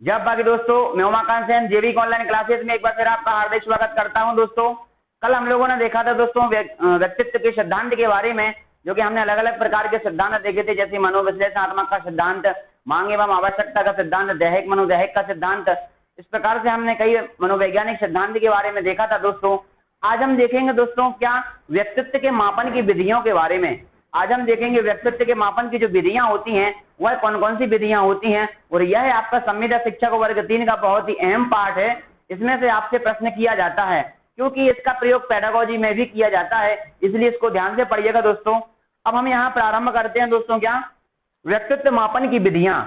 जब बाकी दोस्तों मैं उमाकांत सेन जेवी ऑनलाइन क्लासेस में एक बार फिर आपका हार्दिक स्वागत करता हूं। दोस्तों कल हम लोगों ने देखा था दोस्तों व्यक्तित्व के सिद्धांत के बारे में, जो कि हमने अलग अलग प्रकार के सिद्धांत देखे थे, जैसे मनोविश्लेषणात्मक का सिद्धांत, मांग एवं आवश्यकता का सिद्धांत, दैहिक मनोदैहिक का सिद्धांत। इस प्रकार से हमने कई मनोवैज्ञानिक सिद्धांत के बारे में देखा था। दोस्तों आज हम देखेंगे दोस्तों क्या व्यक्तित्व के मापन की विधियों के बारे में। आज हम देखेंगे व्यक्तित्व के मापन की जो विधियां होती हैं वह कौन कौन सी विधियां होती हैं, और यह है आपका संविदा शिक्षक वर्ग 3 का बहुत ही अहम पार्ट है। इसमें से आपसे प्रश्न किया जाता है क्योंकि इसका प्रयोग पेडागोजी में भी किया जाता है, इसलिए इसको ध्यान से पढ़िएगा दोस्तों। अब हम यहाँ प्रारंभ करते हैं दोस्तों क्या व्यक्तित्व मापन की विधियां।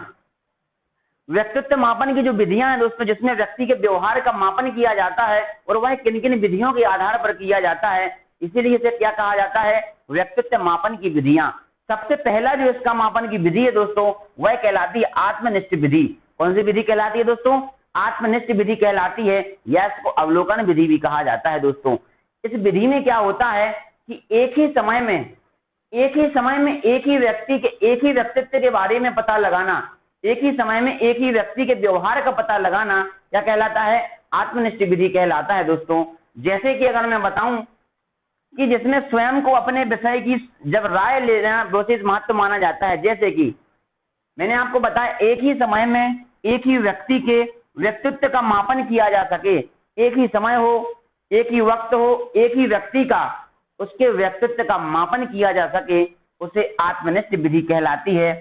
व्यक्तित्व मापन की जो विधियां हैं दोस्तों, जिसमें व्यक्ति के व्यवहार का मापन किया जाता है और वह किन किन विधियों के आधार पर किया जाता है, इसीलिए इसे क्या कहा जाता है, व्यक्तित्व मापन की विधियां। सबसे पहला जो इसका मापन की विधि है दोस्तों वह कहलाती है आत्मनिष्ठ विधि। कौन सी विधि कहलाती है दोस्तों? आत्मनिष्ठ विधि कहलाती है, या इसको अवलोकन विधि भी कहा जाता है। दोस्तों इस विधि में क्या होता है कि एक ही समय में एक ही व्यक्ति के एक ही व्यक्तित्व के बारे में पता लगाना, एक ही समय में एक ही व्यक्ति के व्यवहार का पता लगाना क्या कहलाता है, आत्मनिष्ठ विधि कहलाता है। दोस्तों जैसे कि अगर मैं बताऊं कि जिसमें स्वयं को अपने विषय की जब राय लेना विशेष महत्व माना जाता है, जैसे कि मैंने आपको बताया एक ही समय में एक ही व्यक्ति के व्यक्तित्व का मापन किया जा सके, एक ही समय हो, एक ही वक्त हो, एक ही व्यक्ति का उसके व्यक्तित्व का मापन किया जा सके, उसे आत्मनिष्ठ विधि कहलाती है।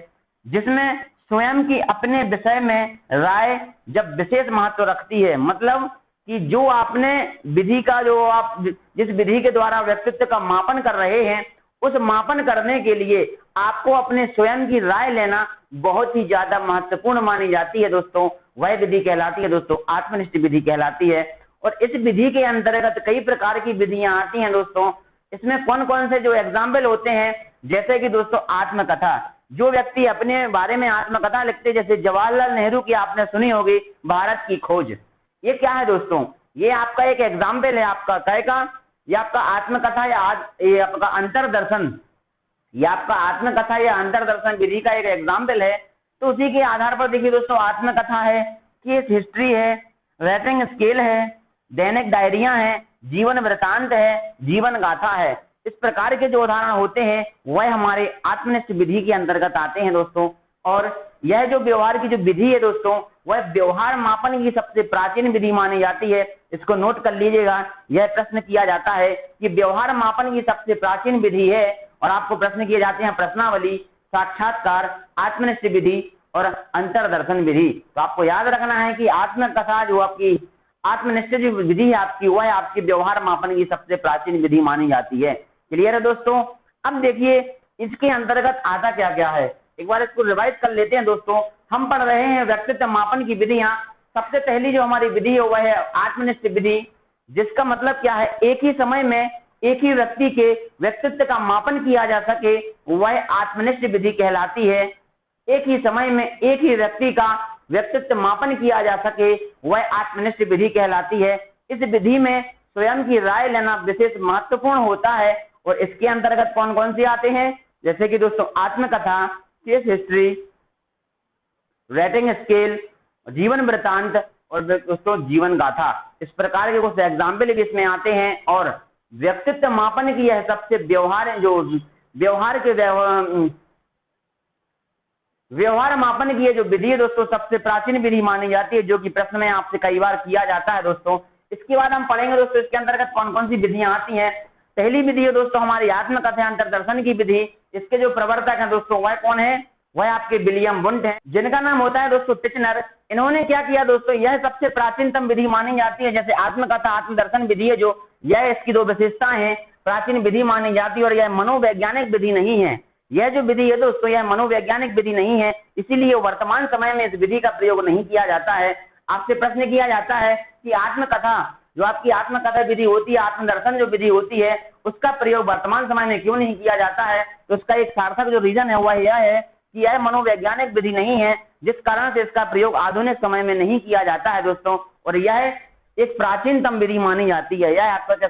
जिसमें स्वयं की अपने विषय में राय जब विशेष महत्व रखती है, मतलब कि जो आपने विधि का जो आप जिस विधि के द्वारा व्यक्तित्व का मापन कर रहे हैं, उस मापन करने के लिए आपको अपने स्वयं की राय लेना बहुत ही ज्यादा महत्वपूर्ण मानी जाती है दोस्तों, वह विधि कहलाती है दोस्तों आत्मनिष्ठ विधि कहलाती है। और इस विधि के अंतर्गत कई प्रकार की विधियां आती हैं दोस्तों। इसमें कौन कौन से जो एग्जाम्पल होते हैं, जैसे कि दोस्तों आत्मकथा। जो व्यक्ति अपने बारे में आत्मकथा लिखते, जैसे जवाहरलाल नेहरू की आपने सुनी होगी भारत की खोज, ये क्या है दोस्तों, ये आपका एक एग्जाम्पल है आपका कहेगा, ये आपका आत्मकथा या ये आपका अंतरदर्शन, ये आपका आत्मकथा या अंतरदर्शन विधि का एक एग्जाम्पल है। तो उसी के आधार पर देखिए दोस्तों आत्मकथा है, केस हिस्ट्री है, रेटिंग स्केल है, दैनिक डायरिया है, जीवन वृतांत है, जीवन गाथा है। इस प्रकार के जो उदाहरण होते हैं वह हमारे आत्मनिष्ठ विधि के अंतर्गत आते हैं दोस्तों। और यह जो व्यवहार की जो विधि है दोस्तों, वह व्यवहार मापन की सबसे प्राचीन विधि मानी जाती है। इसको नोट कर लीजिएगा, यह प्रश्न किया जाता है कि व्यवहार मापन की सबसे प्राचीन विधि है, और आपको प्रश्न किए जाते हैं प्रश्नावली, साक्षात्कार, आत्मनिष्ठ विधि और अंतरदर्शन विधि। तो आपको याद रखना है कि आत्मकथा जो आपकी आत्मनिष्ठ जो विधि है आपकी, वह आपकी व्यवहार मापन की सबसे प्राचीन विधि मानी जाती है। क्लियर है दोस्तों? अब देखिए इसके अंतर्गत आता क्या क्या है, एक बार इसको रिवाइज कर लेते हैं दोस्तों। हम पढ़ रहे हैं व्यक्तित्व मापन की विधियां। सबसे पहली जो हमारी विधि है वह है आत्मनिष्ठ विधि, जिसका मतलब क्या है, एक ही समय में एक ही व्यक्ति के व्यक्तित्व का मापन किया जा सके, वह आत्मनिष्ठ विधि कहलाती है। एक ही समय में एक ही व्यक्ति का व्यक्तित्व मापन किया जा सके, वह आत्मनिष्ठ विधि कहलाती है। इस विधि में स्वयं की राय लेना विशेष महत्वपूर्ण होता है, और इसके अंतर्गत कौन कौन से आते हैं, जैसे कि दोस्तों आत्मकथा, केस हिस्ट्री, रेटिंग स्केल, जीवन वृतांत और दोस्तों जीवन गाथा। इस प्रकार के कुछ एग्जाम्पल भी इसमें आते हैं। और व्यक्तित्व मापन की यह सबसे व्यवहार मापन की जो विधि है दोस्तों, सबसे प्राचीन विधि मानी जाती है, जो कि प्रश्न में आपसे कई बार किया जाता है दोस्तों। इसके बाद हम पढ़ेंगे दोस्तों इसके अंतर्गत कौन कौन सी विधियां आती हैं। पहली विधि है दोस्तों हमारी आत्मकथा अंतरदर्शन की विधि। इसके जो प्रवर्तक हैं दोस्तों वह कौन है, वह आपके विलियम वुंट है, जिनका नाम होता है दोस्तों टिचनर। इन्होंने क्या किया दोस्तों, यह सबसे प्राचीनतम विधि मानी जाती है। जैसे आत्मकथा आत्मदर्शन विधि है जो, यह इसकी दो विशेषताएं हैं, प्राचीन विधि मानी जाती है और यह मनोवैज्ञानिक विधि नहीं है। यह जो विधि है दोस्तों यह मनोवैज्ञानिक विधि नहीं है, इसीलिए वर्तमान समय में इस विधि का प्रयोग नहीं किया जाता है। आपसे प्रश्न किया जाता है कि आत्मकथा जो आपकी आत्मकथा विधि होती है, आत्मदर्शन जो विधि होती है, उसका प्रयोग वर्तमान समय में क्यों नहीं किया जाता है, तो उसका एक सार्थक जो रीजन है वह यह है कि यह मनोवैज्ञानिक विधि नहीं है, जिस कारण से इसका प्रयोग आधुनिक समय में नहीं किया जाता है दोस्तों। और यह एक प्राचीनतम विधि मानी जाती है, यह आपका।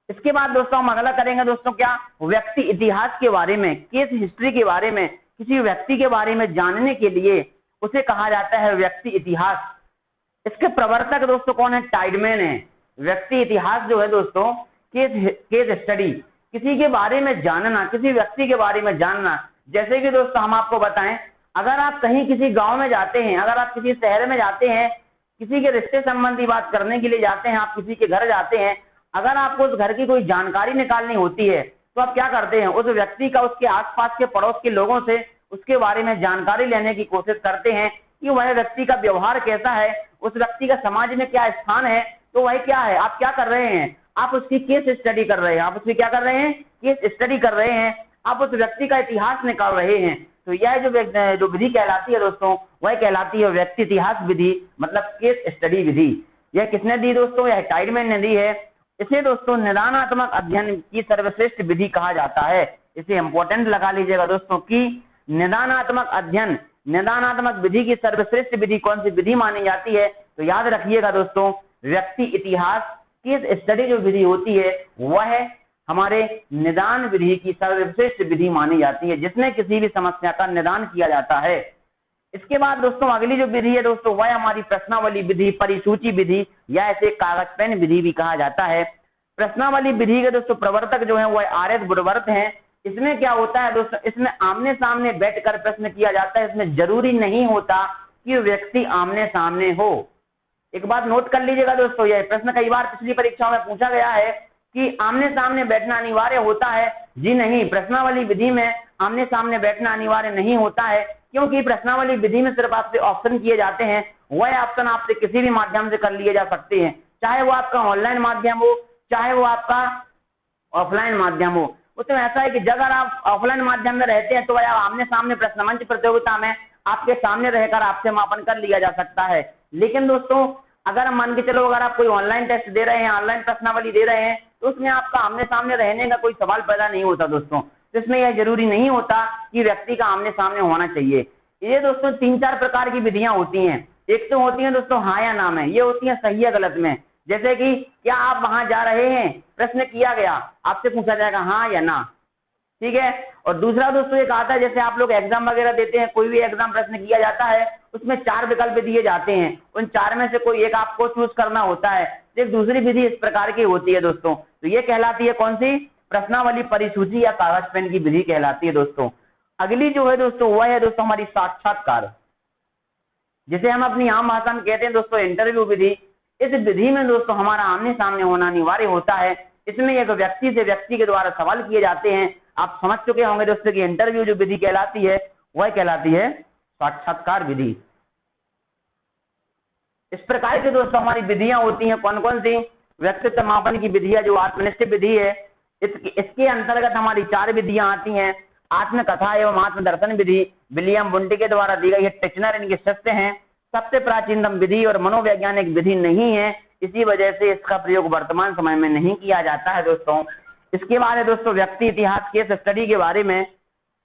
इसके बाद दोस्तों हम अगला करेंगे दोस्तों क्या, व्यक्ति इतिहास के बारे में, केस हिस्ट्री के बारे में, किसी व्यक्ति के बारे में जानने के लिए उसे कहा जाता है व्यक्ति इतिहास। इसके प्रवर्तक दोस्तों कौन है? टाइडमैन है। व्यक्ति इतिहास जो है दोस्तों, केस स्टडी, किसी के बारे में जानना, किसी व्यक्ति के बारे में जानना। जैसे कि दोस्तों हम आपको बताएं, अगर आप कहीं किसी गांव में जाते हैं, अगर आप किसी शहर में जाते हैं, किसी के रिश्ते संबंधी बात करने के लिए जाते हैं, आप किसी के घर जाते हैं, अगर आपको उस घर की कोई जानकारी निकालनी होती है तो आप क्या करते हैं? उस व्यक्ति का, उसके आसपास के पड़ोस के लोगों से उसके बारे में जानकारी लेने की कोशिश करते हैं कि वह व्यक्ति का व्यवहार कैसा है, उस व्यक्ति का समाज में क्या स्थान है, तो वह क्या है। आप क्या कर रहे हैं? आप उसकी केस स्टडी कर रहे हैं। आप उसकी क्या कर रहे हैं? केस स्टडी कर रहे हैं। आप उस व्यक्ति का इतिहास निकाल रहे हैं। तो यह जो विधि कहलाती है दोस्तों, वह कहलाती है व्यक्ति इतिहास विधि, मतलब केस स्टडी विधि। यह किसने दी दोस्तों? यह टाइडमैन ने दी है। इसे दोस्तों निदानात्मक अध्ययन की सर्वश्रेष्ठ विधि कहा जाता है। इसे इंपॉर्टेंट लगा लीजिएगा दोस्तों कि निदानात्मक अध्ययन, निदानात्मक विधि की सर्वश्रेष्ठ विधि कौन सी विधि मानी जाती है? तो याद रखिएगा दोस्तों, व्यक्ति इतिहास केस स्टडी जो विधि होती है वह हमारे निदान विधि की सर्वश्रेष्ठ विधि मानी जाती है, जिसमें किसी भी समस्या का निदान किया जाता है। इसके बाद दोस्तों अगली जो विधि है दोस्तों, वह हमारी प्रश्नावली विधि, परिसूची विधि, या ऐसे कागज पेन विधि भी कहा जाता है। प्रश्नावली विधि के दोस्तों प्रवर्तक जो है वह आर एस वुडवर्थ हैं। इसमें क्या होता है दोस्तों? इसमें आमने सामने बैठकर प्रश्न किया जाता है। इसमें जरूरी नहीं होता कि व्यक्ति आमने सामने हो। एक बात नोट कर लीजिएगा दोस्तों, यह प्रश्न कई बार पिछली परीक्षाओं में पूछा गया है कि आमने सामने बैठना अनिवार्य होता है। जी नहीं, प्रश्नावली विधि में आमने सामने बैठना अनिवार्य नहीं होता है, क्योंकि प्रश्नावली विधि में सिर्फ आपसे ऑप्शन किए जाते हैं। वह ऑप्शन आपसे किसी भी माध्यम से कर लिए जा सकते हैं, चाहे वो आपका ऑनलाइन माध्यम हो, चाहे वो आपका ऑफलाइन माध्यम हो। उसमें ऐसा है कि अगर आप ऑफलाइन माध्यम में रहते हैं तो वह आमने सामने प्रश्न मंच प्रतियोगिता में आपके सामने रहकर आपसे मापन कर लिया जा सकता है। लेकिन दोस्तों अगर हम मान के चलो, अगर आप कोई ऑनलाइन टेस्ट दे रहे हैं, ऑनलाइन प्रश्नावली दे रहे हैं, तो उसमें आपका आमने सामने रहने का कोई सवाल पैदा नहीं होता दोस्तों। तो इसमें यह जरूरी नहीं होता कि व्यक्ति का आमने सामने होना चाहिए। ये दोस्तों 3-4 प्रकार की विधियां होती हैं। एक तो होती है दोस्तों हाँ या ना में, ये होती है सही या गलत में। जैसे कि क्या आप वहां जा रहे हैं, प्रश्न किया गया, आपसे पूछा जाएगा हाँ या ना, ठीक है। और दूसरा दोस्तों एक आता है, जैसे आप लोग एग्जाम वगैरह देते हैं, कोई भी एग्जाम प्रश्न किया जाता है, उसमें 4 विकल्प दिए जाते हैं, उन 4 में से कोई एक आपको चूज करना होता है। एक दूसरी विधि इस प्रकार की होती है दोस्तों, तो ये कहलाती है कौन सी? प्रश्नावली परिसूची या कागज पेन की विधि कहलाती है दोस्तों। अगली जो है दोस्तों वह है दोस्तों हमारी साक्षात्कार, जिसे हम अपनी आम भाषा में कहते हैं दोस्तों इंटरव्यू विधि। इस विधि में दोस्तों हमारा आमने सामने होना अनिवार्य होता है। इसमें एक व्यक्ति से व्यक्ति के द्वारा सवाल किए जाते हैं। आप समझ चुके होंगे दोस्तों कि इंटरव्यू जो विधि कहलाती है वह कहलाती है साक्षात्कार विधि। इस प्रकार की दोस्तों हमारी विधियां होती हैं। कौन कौन सी? व्यक्तित्व मापन की विधियां जो आत्मनिष्ठ विधि है, इसके अंतर्गत हमारी 4 विधियां आती हैं। आत्मकथा एवं आत्मदर्शन विधि विलियम बुंटी के द्वारा दी गई है, टिचनर इनके शिष्य हैं। सबसे प्राचीनतम विधि और मनोवैज्ञानिक विधि नहीं है, इसी वजह से इसका प्रयोग वर्तमान समय में नहीं किया जाता है दोस्तों। इसके बाद है दोस्तों व्यक्ति इतिहास केस स्टडी के बारे में,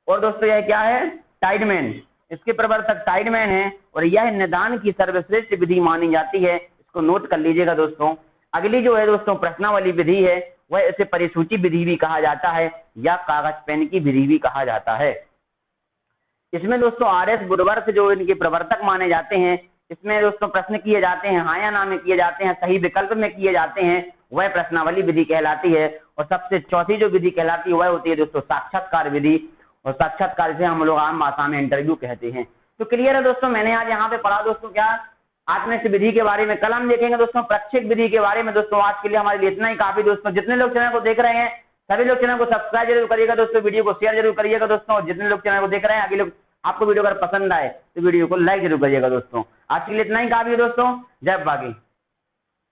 और दोस्तों यह क्या है? टाइडमैन, इसके प्रवर्तक टाइडमैन है और यह निदान की सर्वश्रेष्ठ विधि मानी जाती है। इसको नोट कर लीजिएगा दोस्तों। अगली जो है दोस्तों प्रश्नावली विधि है, वह इसे परिसूची विधि भी कहा जाता है या कागज पेन की विधि भी कहा जाता है। इसमें दोस्तों आर एस वुडवर्थ जो इनके प्रवर्तक माने जाते हैं। इसमें दोस्तों प्रश्न किए जाते हैं, हाँ या ना में किए जाते हैं, सही विकल्प में किए जाते हैं, वह प्रश्नावली विधि कहलाती है। और सबसे चौथी जो विधि कहलाती है वह होती है दोस्तों साक्षात्कार विधि, और साक्षात्कार से हम लोग आम भाषा में इंटरव्यू कहते हैं। तो क्लियर है दोस्तों, मैंने आज यहाँ पे पढ़ा दोस्तों क्या? आत्मनिष्ठ विधि के बारे में। कल हम देखेंगे दोस्तों प्रक्षेप विधि के बारे में। दोस्तों आज के लिए हमारे लिए इतना ही काफी दोस्तों। जितने लोग चैनल को देख रहे हैं सभी लोग चैनल को सब्सक्राइब जरूर करिएगा दोस्तों, वीडियो को शेयर जरूर करिएगा दोस्तों। और जितने लोग चैनल को देख रहे हैं, आगे लोग आपको वीडियो अगर पसंद आए तो वीडियो को लाइक जरूर करिएगा दोस्तों। आज के लिए इतना ही काफी है दोस्तों। जय बागी।